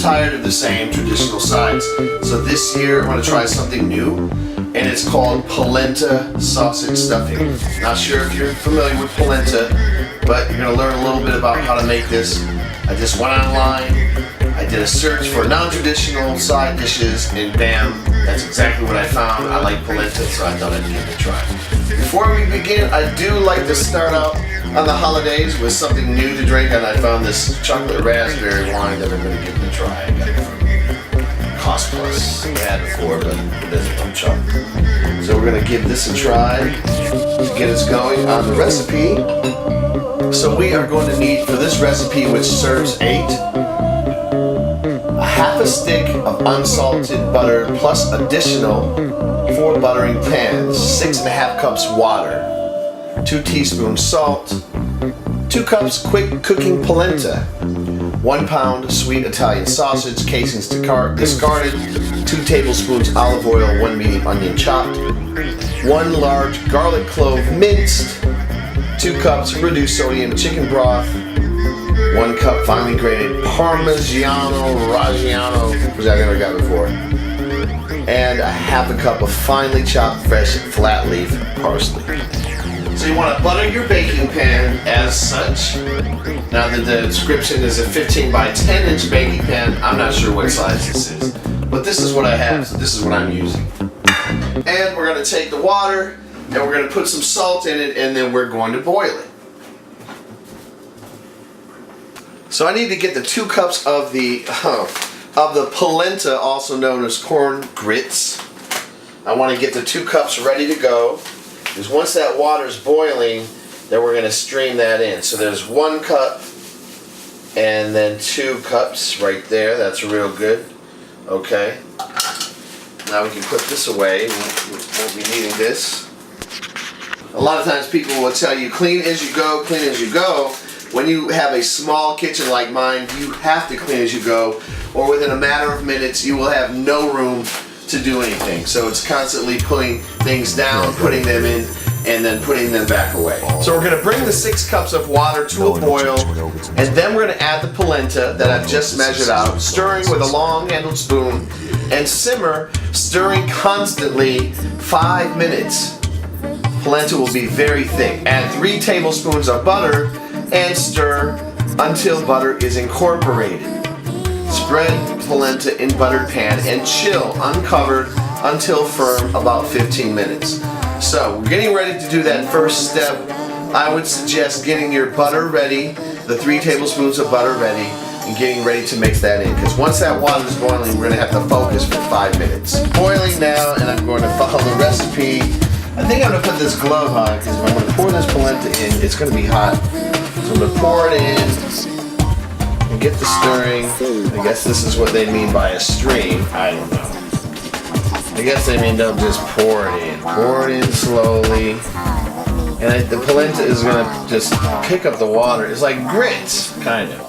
tired of the same traditional sides. So this year I'm going to try something new, and it's called polenta sausage stuffing. Not sure if you're familiar with polenta, but you're going to learn a little bit about how to make this. I just went online, I did a search for non-traditional side dishes, and bam, that's exactly what I found. I like polenta, so I thought I'd give it a try. Before we begin, I do like to start out on the holidays with something new to drink, and I found this chocolate raspberry wine that I'm going to give it a try. I got it from Cost Plus. I had it before, but it doesn't come chocolate. So we're going to give this a try to get us going on the recipe. So we are going to need, for this recipe, which serves 8, a half a stick of unsalted butter plus additional 4 buttering pans, 6½ cups water, 2 teaspoons salt, 2 cups quick cooking polenta, 1 pound sweet Italian sausage, casings discarded, 2 tablespoons olive oil, 1 medium onion chopped, 1 large garlic clove minced, 2 cups reduced sodium chicken broth, 1 cup finely grated Parmigiano Reggiano, which I've never got before, and a half a cup of finely chopped fresh flat leaf parsley. So you want to butter your baking pan as such. Now the description is a 15 by 10 inch baking pan. I'm not sure what size this is, but this is what I have, so this is what I'm using. And we're going to take the water and we're going to put some salt in it, and then we're going to boil it. So I need to get the 2 cups of the polenta, also known as corn grits. I want to get the 2 cups ready to go, because once that water is boiling, then we're going to stream that in. So there's 1 cup and then 2 cups right there. That's real good. Okay. Now we can put this away. We won't be needing this. A lot of times people will tell you clean as you go, clean as you go. When you have a small kitchen like mine, you have to clean as you go, or within a matter of minutes you will have no room to do anything. So it's constantly putting things down, putting them in, and then putting them back away. So we're going to bring the 6 cups of water to a boil, and then we're going to add the polenta that I've just measured out, stirring with a long-handled spoon, and simmer, stirring constantly 5 minutes. Polenta will be very thick. Add 3 tablespoons of butter and stir until butter is incorporated. Spread polenta in buttered pan and chill uncovered until firm, about 15 minutes. So we're getting ready to do that first step. I would suggest getting your butter ready, the 3 tablespoons of butter ready, and getting ready to mix that in, because once that water is boiling, we're going to have to focus for 5 minutes. Boiling now, and I'm going to follow the recipe. I think I'm going to put this glove on, because if I'm going to pour this polenta in, it's going to be hot. So I'm going to pour it in and get the stirring. I guess this is what they mean by a stream. I don't know. I guess they mean they'll just pour it in. Pour it in slowly. And the polenta is going to just pick up the water. It's like grits, kind of.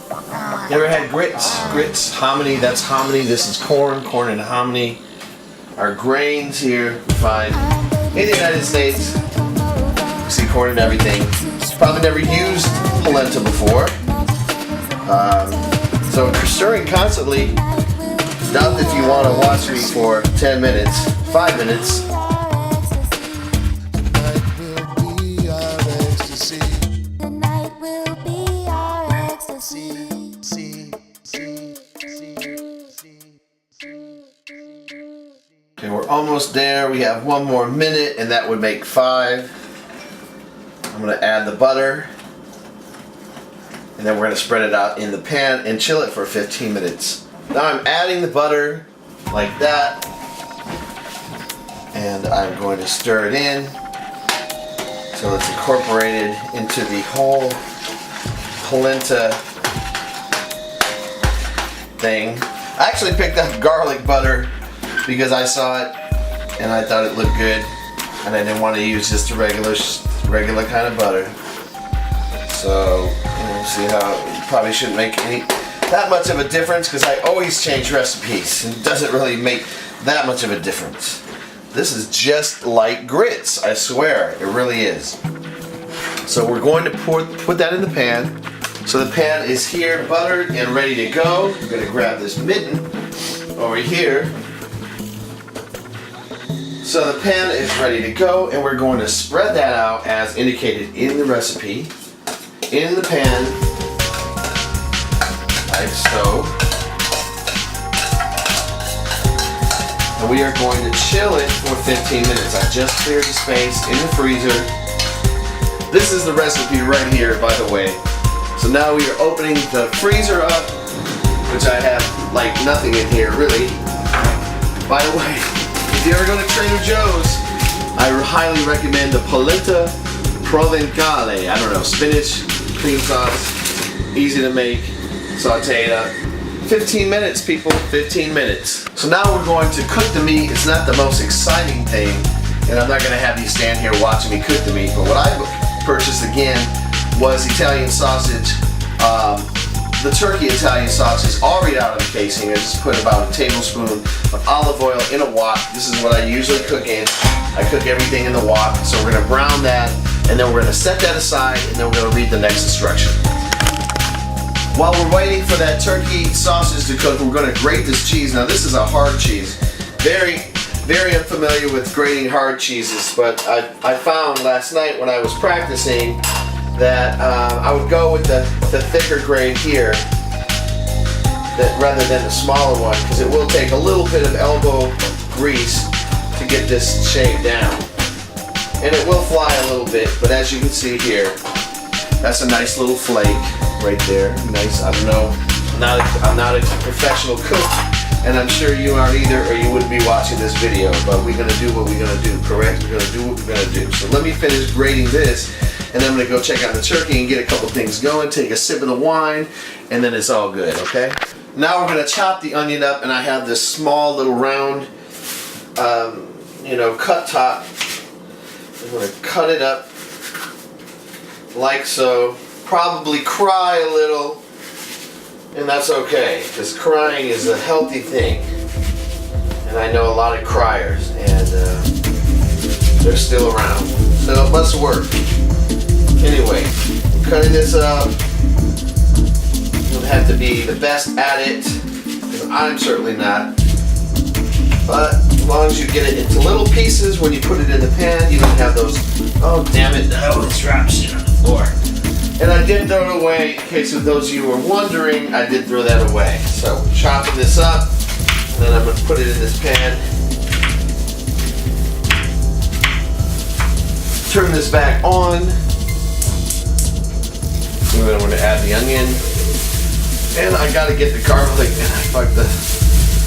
You ever had grits? Grits, hominy, that's hominy. This is corn. Corn and hominy are grains here we find in the United States. You see corn and everything. Probably never used polenta before. So stirring constantly. Enough if you want to watch me for 10 minutes, 5 minutes. Okay, we're almost there. We have 1 more minute, and that would make 5. I'm going to add the butter, and then we're going to spread it out in the pan and chill it for 15 minutes. Now I'm adding the butter like that, and I'm going to stir it in so it's incorporated into the whole polenta thing. I actually picked up garlic butter because I saw it and I thought it looked good, and I didn't want to use just a regular kind of butter. So see how it probably shouldn't make that much of a difference, because I always change recipes and it doesn't really make that much of a difference. This is just like grits, I swear, it really is. So we're going to put that in the pan. So the pan is here, buttered and ready to go. I'm gonna grab this mitten over here. So the pan is ready to go, and we're going to spread that out as indicated in the recipe in the pan, like so. And we are going to chill it for 15 minutes. I just cleared the space in the freezer. This is the recipe right here, by the way. So now we are opening the freezer up, which I have like nothing in here really. By the way, if you ever go to Trader Joe's, I highly recommend the Polenta Provençale. I don't know, spinach, cream sauce, easy to make, saute it up. 15 minutes, people, 15 minutes. So now we're going to cook the meat. It's not the most exciting thing, and I'm not going to have you stand here watching me cook the meat, but what I purchased again was Italian sausage. The turkey Italian sausage is already out of the casing. I just put about a tablespoon of olive oil in a wok. This is what I usually cook in. I cook everything in the wok. So we're going to brown that, and then we're going to set that aside, and then we're going to read the next instruction. While we're waiting for that turkey sausage to cook, we're going to grate this cheese. Now this is a hard cheese. Very, very unfamiliar with grating hard cheeses, but I found last night when I was practicing that I would go with the thicker grade here rather than the smaller one, because it will take a little bit of elbow grease to get this shaved down. And it will fly a little bit, but as you can see here, that's a nice little flake right there. Nice. I don't know. I'm not a professional cook, and I'm sure you aren't either, or you wouldn't be watching this video. But we're gonna do what we're gonna do, correct? We're gonna do what we're gonna do. So let me finish grating this, and then I'm gonna go check out the turkey and get a couple things going. Take a sip of the wine, and then it's all good. Okay. Now we're gonna chop the onion up, and I have this small little round, cut top. I'm gonna cut it up like so. Probably cry a little, and that's okay, because crying is a healthy thing, and I know a lot of criers, and they're still around, so it must work. Anyway, cutting this up. You don't have to be the best at it, because I'm certainly not, but as long as you get it into little pieces when you put it in the pan, you don't have those, oh damn it, oh, it's dropped shit on the floor. And I did throw it away, in case of those of you who were wondering, I did throw that away. So, chopping this up, and then I'm going to put it in this pan. Turn this back on. And then I'm going to add the onion. And I got to get the garlic, and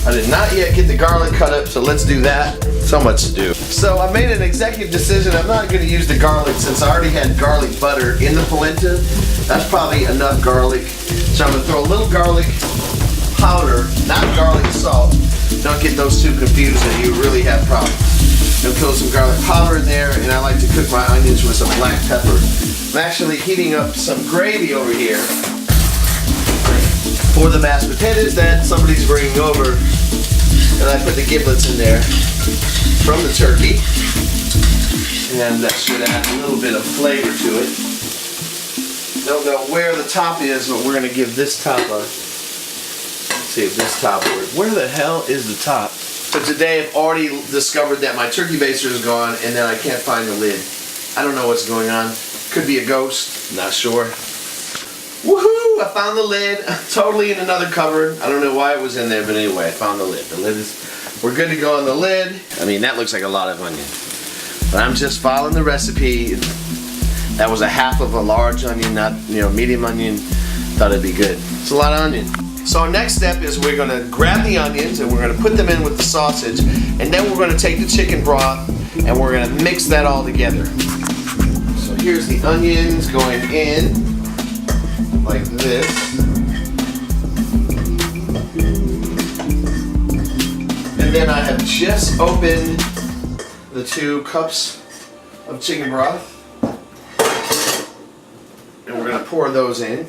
I did not yet get the garlic cut up, so let's do that. So much to do. So I made an executive decision. I'm not going to use the garlic since I already had garlic butter in the polenta. That's probably enough garlic. So I'm going to throw a little garlic powder, not garlic salt. Don't get those two confused and you really have problems. I'm going to throw some garlic powder in there, and I like to cook my onions with some black pepper. I'm actually heating up some gravy over here for the mashed potatoes that somebody's bringing over. And I put the giblets in there from the turkey, and that should add a little bit of flavor to it. Don't know where the top is, but we're going to give this top a, let's see if this top works. Where the hell is the top? So today I've already discovered that my turkey baster is gone, and then I can't find the lid. I don't know what's going on. Could be a ghost, not sure. Woohoo! I found the lid, totally in another cupboard. I don't know why it was in there, but anyway, I found the lid. The lid is, we're good to go on the lid. I mean, that looks like a lot of onion. But I'm just following the recipe. That was a half of a large onion, not, medium onion. Thought it'd be good. It's a lot of onion. So our next step is we're gonna grab the onions and we're gonna put them in with the sausage, and then we're gonna take the chicken broth and we're gonna mix that all together. So here's the onions going in. Like this. And then I have just opened the 2 cups of chicken broth. And we're going to pour those in.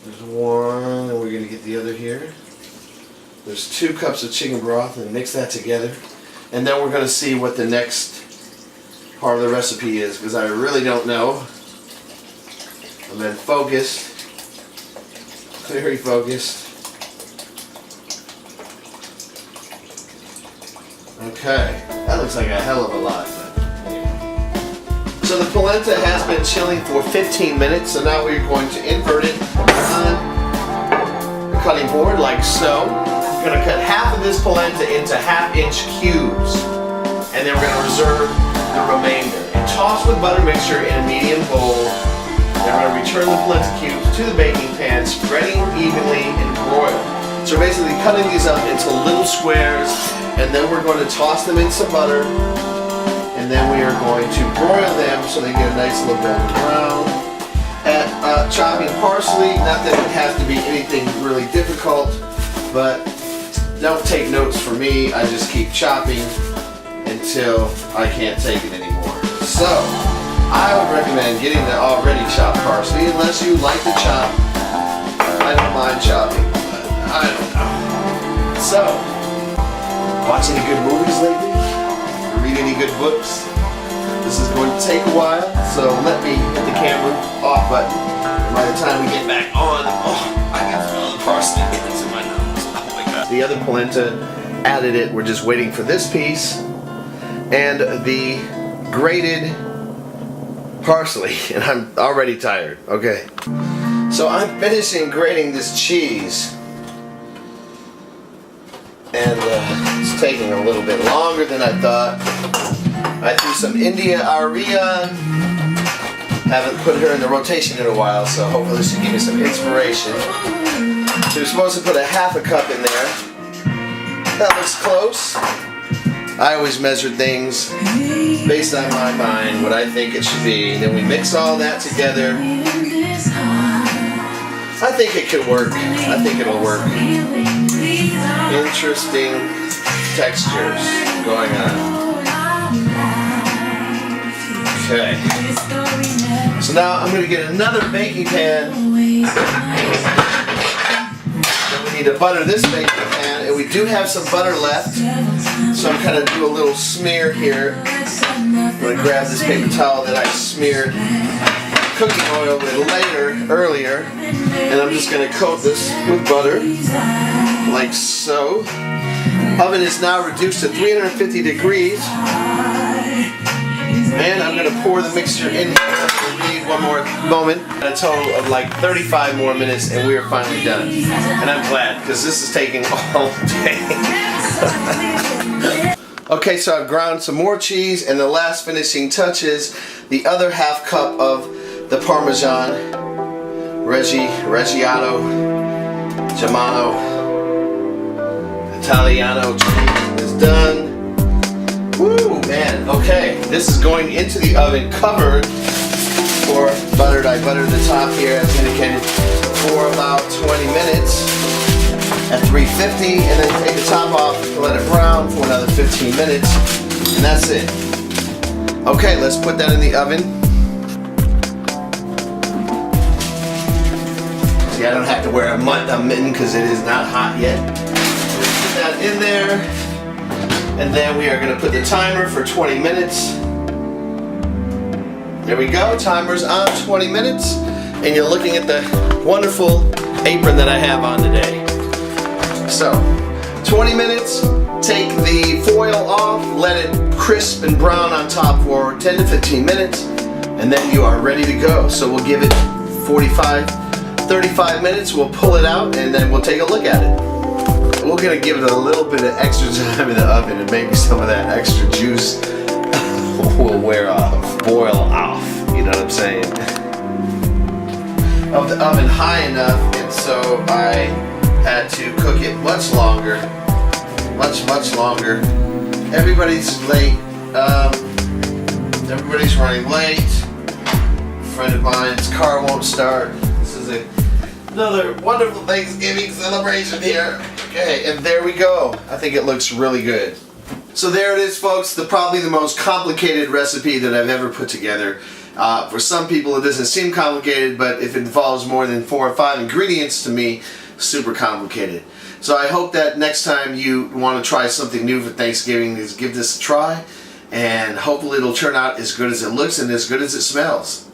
There's one, and we're going to get the other here. There's 2 cups of chicken broth, and mix that together. And then we're going to see what the next part of the recipe is, because I really don't know. I'm then focused. Very focused. Okay, that looks like a hell of a lot. But anyway. So the polenta has been chilling for 15 minutes, so now we're going to invert it on the cutting board like so. We're going to cut half of this polenta into half-inch cubes, and then we're going to reserve the remainder. And toss with butter mixture in a medium bowl. Then we're going to return the polenta cubes to the baking pan, spreading evenly and broil. So we're basically cutting these up into little squares, and then we're going to toss them in some butter, and then we are going to broil them so they get a nice little golden brown. Chopping parsley, not that it has to be anything really difficult, but don't take notes from me. I just keep chopping until I can't take it anymore. So I would recommend getting the already chopped parsley unless you like to chop. I don't mind chopping, but I don't know. So, watch any good movies lately? Read any good books? This is going to take a while, so let me hit the camera off button. By the time we get back on, I can smell the parsley. It's in my nose. Oh my god. The other polenta, added it. We're just waiting for this piece and the grated parsley, and I'm already tired. Okay. So I'm finishing grating this cheese, and it's taking a little bit longer than I thought. I threw some India Aria. Haven't put her in the rotation in a while, so hopefully this will give me some inspiration. So we're supposed to put a half a cup in there. That looks close. I always measure things based on my mind, what I think it should be. Then we mix all that together. I think it could work. I think it'll work. Interesting textures going on. Okay. So now I'm going to get another baking pan. Then we need to butter this baking pan, and we do have some butter left. So I'm kind of do a little smear here. I'm going to grab this paper towel that I smeared cooking oil with earlier, and I'm just going to coat this with butter, like so. Oven is now reduced to 350 degrees. And I'm going to pour the mixture in here. We need one more moment. A total of like 35 more minutes, and we are finally done. And I'm glad, because this is taking all day. Okay, so I've ground some more cheese, and the last finishing touch is the other half cup of the Parmesan Reggiano Germano Italiano cheese is done. Woo, man. Okay, this is going into the oven covered for buttered. I buttered the top here as indicated for about 20 minutes at 350, and then take the top off and let it brown for another 15 minutes, and that's it. Okay, let's put that in the oven. See, I don't have to wear a mitten because it is not hot yet. Put that in there, and then we are going to put the timer for 20 minutes. There we go, timer's on, 20 minutes, and you're looking at the wonderful apron that I have on today. So, 20 minutes, take the foil off, let it crisp and brown on top for 10 to 15 minutes, and then you are ready to go. So we'll give it 35 minutes, we'll pull it out, and then we'll take a look at it. We're going to give it a little bit of extra time in the oven, and maybe some of that extra juice will wear off, boil off, you know what I'm saying? Of the oven high enough, and so I had to cook it much longer, much longer. Everybody's late. Everybody's running late. A friend of mine's car won't start. This is another wonderful Thanksgiving celebration here. Okay, and there we go. I think it looks really good. So there it is, folks. Probably the most complicated recipe that I've ever put together. For some people it doesn't seem complicated, but if it involves more than 4 or 5 ingredients, to me, super complicated. So I hope that next time you want to try something new for Thanksgiving, is give this a try, and hopefully it'll turn out as good as it looks and as good as it smells.